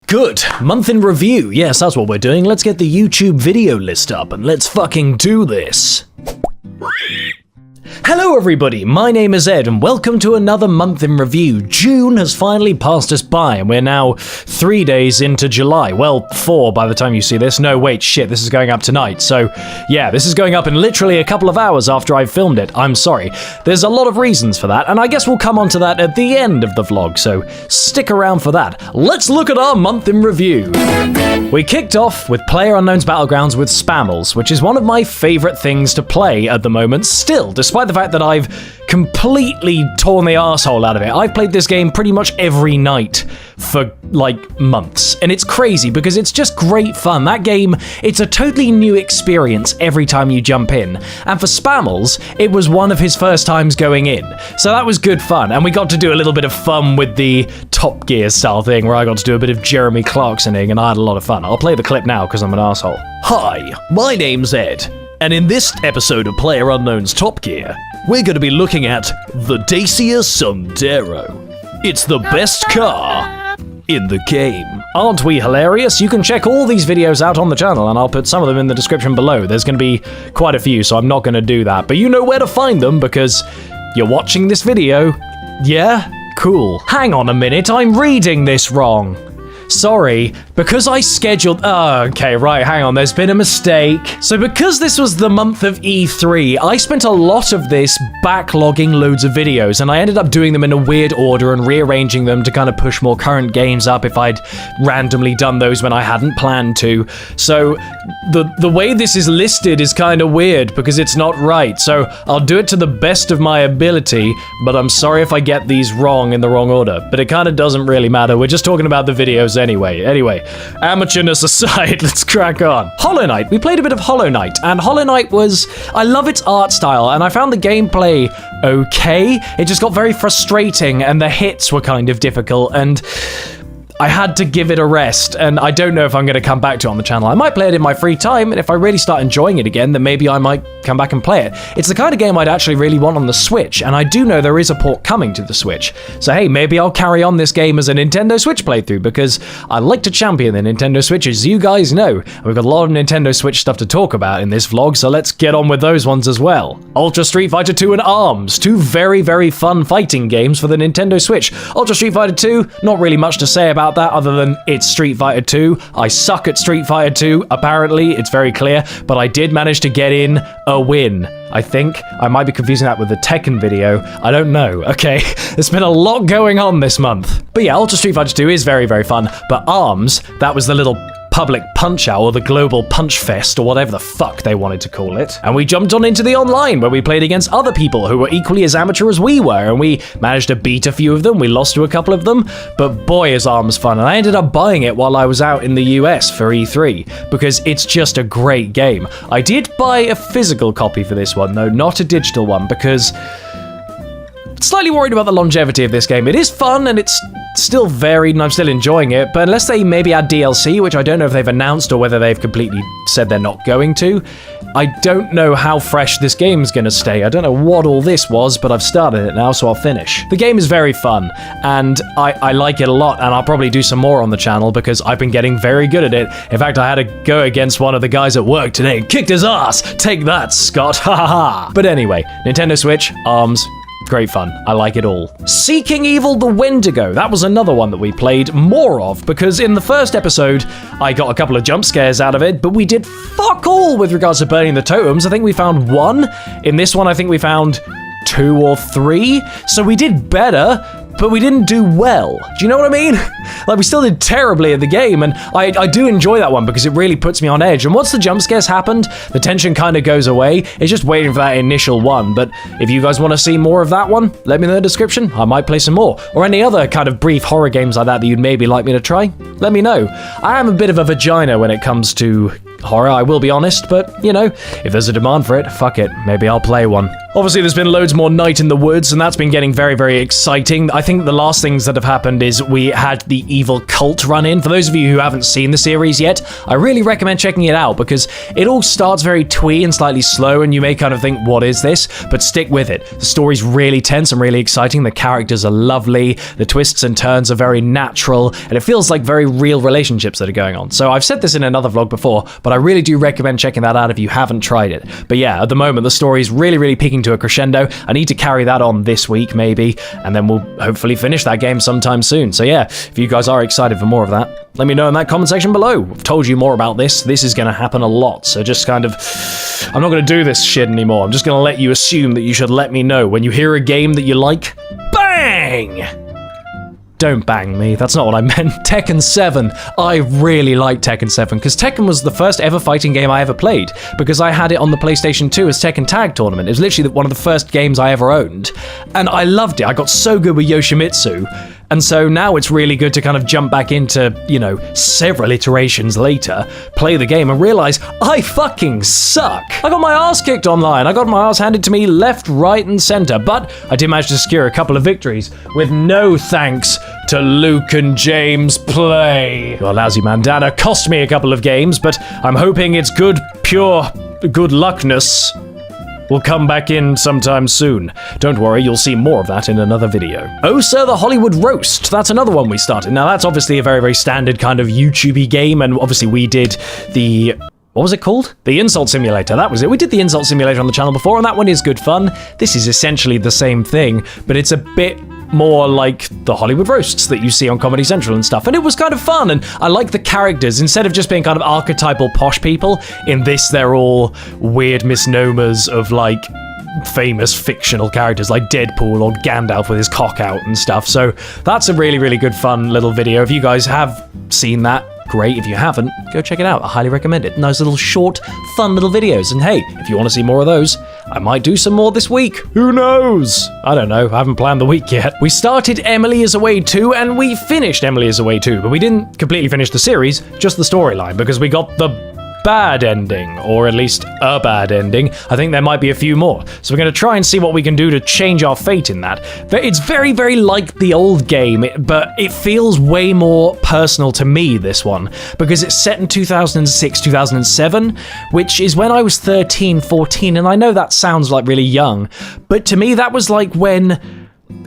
Good. Month in review. Yes, that's what we're doing. Let's get the YouTube video list up and let's fucking do this. Hello everybody, my name is Ed and welcome to another month in review. June has finally passed us by and we're now 3 days into July. Well, 4 by the time you see this. No, wait, shit, this is going up tonight. So, yeah, this is going up in literally a couple of hours after I've filmed it. I'm sorry. There's a lot of reasons for that, and I guess we'll come on to that at the end of the vlog, so stick around for that. Let's look at our month in review. We kicked off with PlayerUnknown's Battlegrounds with Spammels, which is one of my favorite things to play at the moment still, despite the fact that I've completely torn the arsehole out of it. I've played this game pretty much every night for, like, months. And it's crazy because it's just great fun. That game, it's a totally new experience every time you jump in. And for Spammels, it was one of his first times going in. So that was good fun. And we got to do a little bit of fun with the Top Gear style thing where I got to do a bit of Jeremy Clarksoning and I had a lot of fun. I'll play the clip now because I'm an arsehole. Hi, my name's Ed. And in this episode of PlayerUnknown's Top Gear, we're going to be looking at the Dacia Sandero. It's the best car in the game. Aren't we hilarious? You can check all these videos out on the channel and I'll put some of them in the description below. There's going to be quite a few, so I'm not going to do that. But you know where to find them because you're watching this video. Yeah? Cool. Hang on a minute, I'm reading this wrong. Sorry, because I scheduled... okay, right, hang on, there's been a mistake. So because this was the month of E3, I spent a lot of this backlogging loads of videos, and I ended up doing them in a weird order and rearranging them to kind of push more current games up if I'd randomly done those when I hadn't planned to. So the way this is listed is kind of weird because it's not right. So I'll do it to the best of my ability, but I'm sorry if I get these wrong in the wrong order. But it kind of doesn't really matter. We're just talking about the videos anyway, amateurness aside, let's crack on. Hollow Knight. We played a bit of Hollow Knight, and Hollow Knight was... I love its art style, and I found the gameplay okay. It just got very frustrating, and the hits were kind of difficult, and... I had to give it a rest, and I don't know if I'm going to come back to it on the channel. I might play it in my free time, and if I really start enjoying it again, then maybe I might come back and play it. It's the kind of game I'd actually really want on the Switch, and I do know there is a port coming to the Switch. So hey, maybe I'll carry on this game as a Nintendo Switch playthrough, because I like to champion the Nintendo Switch, as you guys know. We've got a lot of Nintendo Switch stuff to talk about in this vlog, so let's get on with those ones as well. Ultra Street Fighter 2 and ARMS, two very, very fun fighting games for the Nintendo Switch. Ultra Street Fighter 2, not really much to say about that other than it's Street Fighter 2. I suck at Street Fighter 2, apparently, it's very clear, but I did manage to get in a win. I think. I might be confusing that with the Tekken video. I don't know, okay? There's been a lot going on this month. But yeah, Ultra Street Fighter 2 is very, very fun, but ARMS, that was the little public punch-out, or the global punch fest, or whatever the fuck they wanted to call it. And we jumped on into the online, where we played against other people who were equally as amateur as we were, and we managed to beat a few of them, we lost to a couple of them, but boy is ARMS fun, and I ended up buying it while I was out in the US for E3, because it's just a great game. I did buy a physical copy for this one, though, not a digital one, because... slightly worried about the longevity of this game. It is fun and it's still varied and I'm still enjoying it, but unless they maybe add DLC, which I don't know if they've announced or whether they've completely said they're not going to, I don't know how fresh this game's gonna stay. I don't know what all this was, but I've started it now, so I'll finish. The game is very fun, and I like it a lot, and I'll probably do some more on the channel because I've been getting very good at it. In fact, I had to go against one of the guys at work today and kicked his ass! Take that, Scott! Ha ha ha! But anyway, Nintendo Switch, ARMS, great fun. I like it all. Seeking Evil the Wendigo. That was another one that we played more of, because in the first episode, I got a couple of jump scares out of it, but we did fuck all with regards to burning the totems. I think we found one. In this one, I think we found 2 or 3. So we did better, but we didn't do well. Do you know what I mean? Like, we still did terribly at the game, and I do enjoy that one because it really puts me on edge. And once the jump scares happened, the tension kind of goes away. It's just waiting for that initial one. But if you guys want to see more of that one, let me know in the description. I might play some more. Or any other kind of brief horror games like that you'd maybe like me to try. Let me know. I am a bit of a vagina when it comes to horror, I will be honest, but, you know, if there's a demand for it, fuck it, maybe I'll play one. Obviously, there's been loads more Night in the Woods, and that's been getting very, very exciting. I think the last things that have happened is we had the Evil Cult run in. For those of you who haven't seen the series yet, I really recommend checking it out because it all starts very twee and slightly slow, and you may kind of think, what is this? But stick with it. The story's really tense and really exciting. The characters are lovely. The twists and turns are very natural, and it feels like very real relationships that are going on. So I've said this in another vlog before, but I really do recommend checking that out if you haven't tried it. But yeah, at the moment, the story's really, really peaking to a crescendo. I need to carry that on this week, maybe, and then we'll hopefully finish that game sometime soon. So yeah, if you guys are excited for more of that, let me know in that comment section below. I've told you more about this. This is going to happen a lot, so just kind of... I'm not going to do this shit anymore. I'm just going to let you assume that you should let me know when you hear a game that you like. Bang! Don't bang me, that's not what I meant. Tekken 7. I really like Tekken 7, because Tekken was the first ever fighting game I ever played, because I had it on the PlayStation 2 as Tekken Tag Tournament. It was literally one of the first games I ever owned, and I loved it. I got so good with Yoshimitsu, and so now it's really good to kind of jump back into, you know, several iterations later, play the game, and realize I fucking suck. I got my ass kicked online. I got my ass handed to me left, right, and center, but I did manage to secure a couple of victories with no thanks to Luke and James Play. Your lousy bandana cost me a couple of games, but I'm hoping it's good, pure good luckness will come back in sometime soon. Don't worry, you'll see more of that in another video. Oh Sir, the Hollywood Roast. That's another one we started. Now that's obviously a very, very standard kind of YouTube-y game, and obviously we did the... What was it called? The Insult Simulator, that was it. We did the Insult Simulator on the channel before, and that one is good fun. This is essentially the same thing, but it's a bit more like the Hollywood Roasts that you see on Comedy Central and stuff. And it was kind of fun, and I like the characters. Instead of just being kind of archetypal posh people, in this they're all weird misnomers of like famous fictional characters like Deadpool or Gandalf with his cock out and stuff. So that's a really, really good fun little video. If you guys have seen that, great. If you haven't, go check it out. I highly recommend it. Nice little short, fun little videos. And hey, if you want to see more of those, I might do some more this week. Who knows? I don't know. I haven't planned the week yet. We started Emily is Away 2, and we finished Emily is Away 2, but we didn't completely finish the series, just the storyline, because we got the bad ending, or at least a bad ending. I think there might be a few more. So we're going to try and see what we can do to change our fate in that. It's very, very like the old game, but it feels way more personal to me, this one, because it's set in 2006, 2007, which is when I was 13, 14, and I know that sounds like really young, but to me that was like when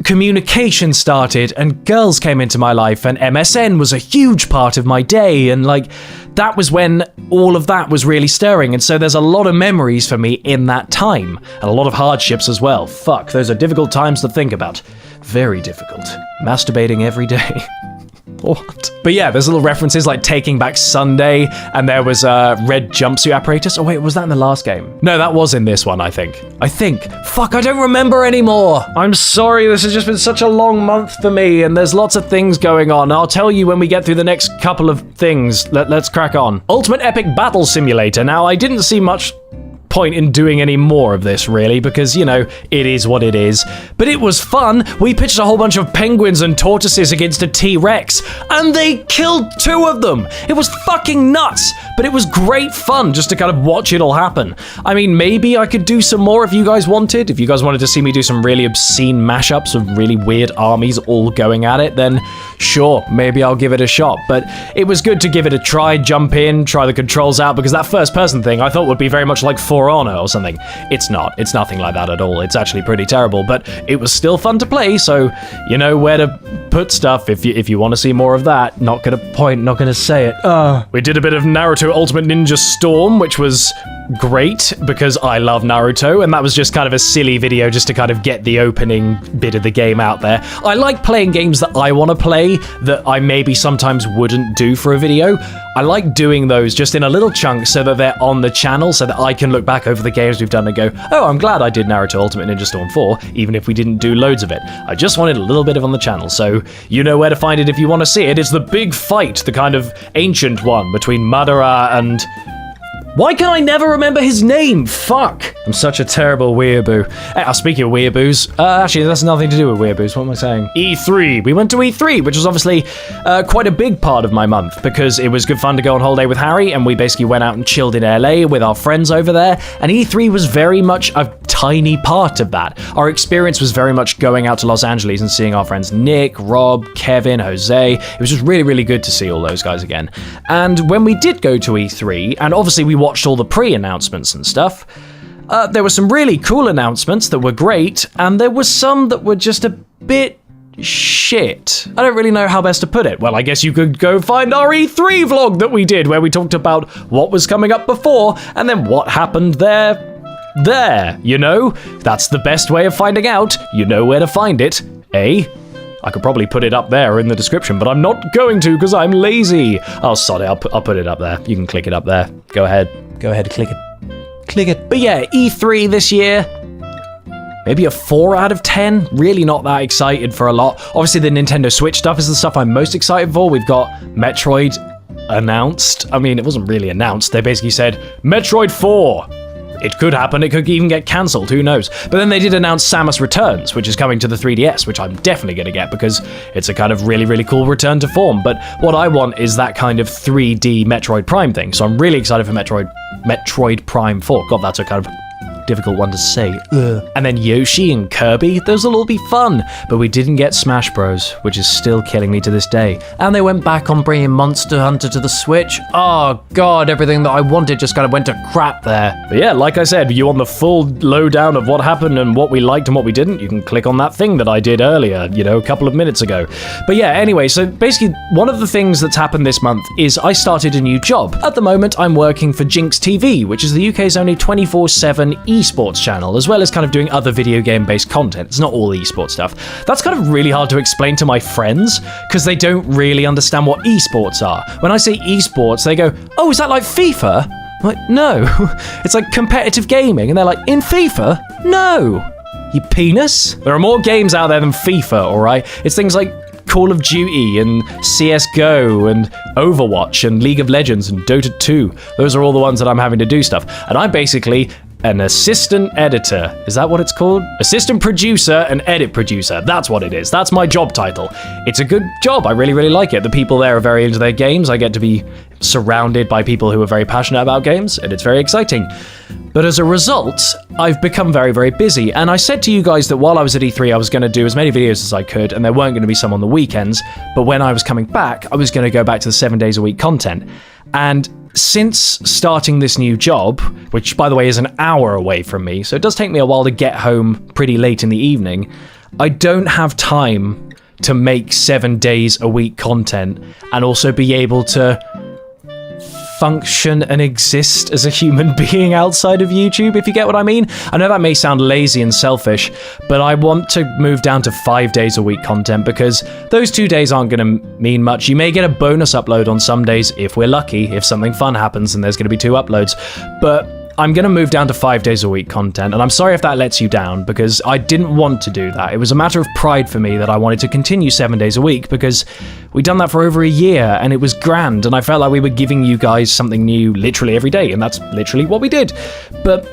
communication started and girls came into my life, and MSN was a huge part of my day, and like that was when all of that was really stirring. And so there's a lot of memories for me in that time, and a lot of hardships as well. Fuck, those are difficult times to think about. Very difficult. Masturbating every day. What? But yeah, there's little references like Taking Back Sunday, and there was a red jumpsuit apparatus. Oh wait, was that in the last game? No, that was in this one, I think. Fuck, I don't remember anymore. I'm sorry, this has just been such a long month for me, and there's lots of things going on. I'll tell you when we get through the next couple of things. Let's crack on. Ultimate Epic Battle Simulator. Now, I didn't see much point in doing any more of this, really, because, you know, it is what it is. But it was fun. We pitched a whole bunch of penguins and tortoises against a T-Rex, and they killed 2 of them. It was fucking nuts, but it was great fun just to kind of watch it all happen. I mean, maybe I could do some more if you guys wanted. If you guys wanted to see me do some really obscene mashups of really weird armies all going at it, then sure, maybe I'll give it a shot. But it was good to give it a try, jump in, try the controls out, because that first-person thing I thought would be very much like For Honor or something. It's not. It's nothing like that at all. It's actually pretty terrible, but it was still fun to play, so you know where to put stuff if you want to see more of that. Not gonna say it. We did a bit of Naruto Ultimate Ninja Storm, which was great because I love Naruto, and that was just kind of a silly video just to kind of get the opening bit of the game out there. I like playing games that I want to play that I maybe sometimes wouldn't do for a video. I like doing those just in a little chunk so that they're on the channel, so that I can look back over the games we've done and go, oh, I'm glad I did Naruto Ultimate Ninja Storm 4, even if we didn't do loads of it. I just wanted a little bit of on the channel, so you know where to find it if you want to see it. It's the big fight, the kind of ancient one between Madara and Why can I never remember his name? Fuck. I'm such a terrible weeaboo. Speaking of weeaboos, actually, that's nothing to do with weeaboos. What am I saying? E3. We went to E3, which was obviously quite a big part of my month because it was good fun to go on holiday with Harry, and we basically went out and chilled in LA with our friends over there, and E3 was very much a tiny part of that. Our experience was very much going out to Los Angeles and seeing our friends Nick, Rob, Kevin, Jose. It was just really, really good to see all those guys again. And when we did go to E3, and obviously we watched all the pre-announcements and stuff, there were some really cool announcements that were great, and there were some that were just a bit shit. I don't really know how best to put it. Well, I guess you could go find our E3 vlog that we did, where we talked about what was coming up before, and then what happened there, you know? That's the best way of finding out. You know where to find it, eh? I could probably put it up there in the description, but I'm not going to because I'm lazy. Oh, sorry, I'll put it up there. You can click it up there. Go ahead, click it. Click it. But yeah, E3 this year, maybe a 4 out of 10. Really not that excited for a lot. Obviously, the Nintendo Switch stuff is the stuff I'm most excited for. We've got Metroid announced. I mean, it wasn't really announced. They basically said, Metroid 4. It could happen, it could even get cancelled, who knows. But then they did announce Samus Returns, which is coming to the 3DS, which I'm definitely going to get because it's a kind of really, really cool return to form. But what I want is that kind of 3D Metroid Prime thing. So I'm really excited for Metroid Prime 4. God, that's a kind of difficult one to say. Ugh. And then Yoshi and Kirby, those will all be fun. But we didn't get Smash Bros, which is still killing me to this day. And they went back on bringing Monster Hunter to the Switch. Oh god, everything that I wanted just kind of went to crap there. But yeah, like I said, you want the full lowdown of what happened and what we liked and what we didn't, you can click on that thing that I did earlier, you know, a couple of minutes ago. But yeah, anyway, so basically one of the things that's happened this month is I started a new job. At the moment, I'm working for Jinx TV, which is the UK's only 24/7 esports channel, as well as kind of doing other video game based content. It's not all esports stuff. That's kind of really hard to explain to my friends because they don't really understand what esports are. When I say esports, they go, oh, is that like FIFA? I'm like, no, it's like competitive gaming. And they're like, in FIFA? No, you penis. There are more games out there than FIFA, all right? It's things like Call of Duty and CSGO and Overwatch and League of Legends and Dota 2. Those are all the ones that I'm having to do stuff. And I'm basically an assistant editor. Is that what it's called? Assistant producer and edit producer. That's what it is. That's my job title. It's a good job. I really, really like it. The people there are very into their games. I get to be surrounded by people who are very passionate about games, and it's very exciting. But as a result, I've become very, very busy. And I said to you guys that while I was at E3, I was going to do as many videos as I could, and there weren't going to be some on the weekends. But when I was coming back, I was going to go back to the 7 days a week content. And since starting this new job, which by the way is an hour away from me, so it does take me a while to get home pretty late in the evening, I don't have time to make 7 days a week content and also be able to function and exist as a human being outside of YouTube, if you get what I mean. I know that may sound lazy and selfish, but I want to move down to 5 days a week content because those 2 days aren't going to mean much. You may get a bonus upload on some days if we're lucky, if something fun happens and there's going to be 2 uploads, but I'm going to move down to 5 days a week content, and I'm sorry if that lets you down because I didn't want to do that. It was a matter of pride for me that I wanted to continue 7 days a week because we'd done that for over a year and it was grand, and I felt like we were giving you guys something new literally every day, and that's literally what we did. But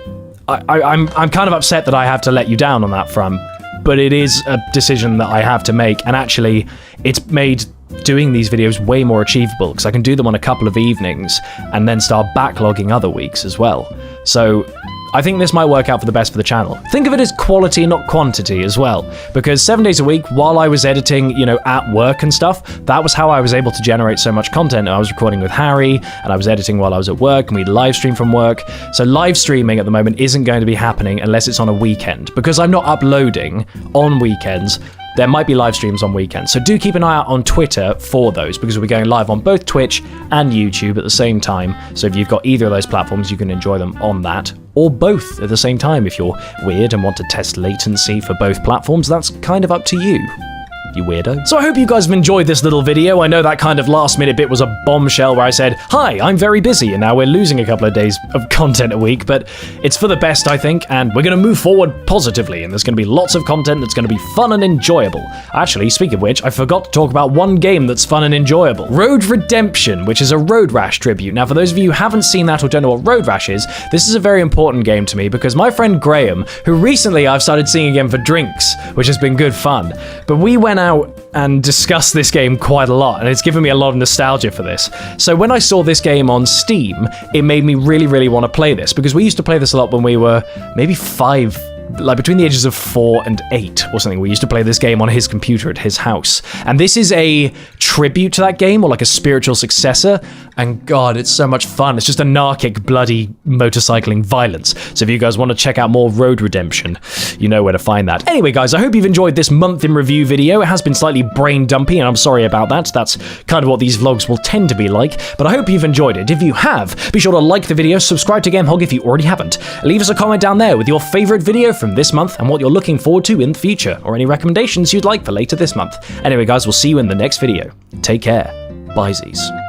I'm kind of upset that I have to let you down on that front, but it is a decision that I have to make, and actually it's made doing these videos way more achievable because I can do them on a couple of evenings and then start backlogging other weeks as well. So I think this might work out for the best for the channel. Think of it as quality, not quantity as well, because 7 days a week while I was editing, you know, at work and stuff, that was how I was able to generate so much content. I was recording with Harry and I was editing while I was at work, and we'd live stream from work. So live streaming at the moment isn't going to be happening unless it's on a weekend, because I'm not uploading on weekends. There might be live streams on weekends, so do keep an eye out on Twitter for those, because we'll be going live on both Twitch and YouTube at the same time. So if you've got either of those platforms, you can enjoy them on that, or both at the same time. If you're weird and want to test latency for both platforms, that's kind of up to you. you weirdo. So I hope you guys have enjoyed this little video. I know that kind of last minute bit was a bombshell where I said, hi, I'm very busy, and now we're losing a couple of days of content a week, but it's for the best, I think, and we're going to move forward positively, and there's going to be lots of content that's going to be fun and enjoyable. Actually, speaking of which, I forgot to talk about one game that's fun and enjoyable. Road Redemption, which is a Road Rash tribute. Now, for those of you who haven't seen that or don't know what Road Rash is, this is a very important game to me because my friend Graham, who recently I've started seeing again for drinks, which has been good fun, but we went out and discussed this game quite a lot, and it's given me a lot of nostalgia for this. So when I saw this game on Steam, it made me really, really want to play this, because we used to play this a lot when we were maybe 5, like between the ages of 4 and 8 or something. We used to play this game on his computer at his house. And this is a tribute to that game, or like a spiritual successor. And God, it's so much fun. It's just anarchic, bloody motorcycling violence. So if you guys want to check out more Road Redemption, you know where to find that. Anyway, guys, I hope you've enjoyed this month in review video. It has been slightly brain dumpy, and I'm sorry about that. That's kind of what these vlogs will tend to be like. But I hope you've enjoyed it. If you have, be sure to like the video, subscribe to GameHog if you already haven't. Leave us a comment down there with your favorite video from this month and what you're looking forward to in the future, or any recommendations you'd like for later this month. Anyway, guys, we'll see you in the next video. Take care. Byesies.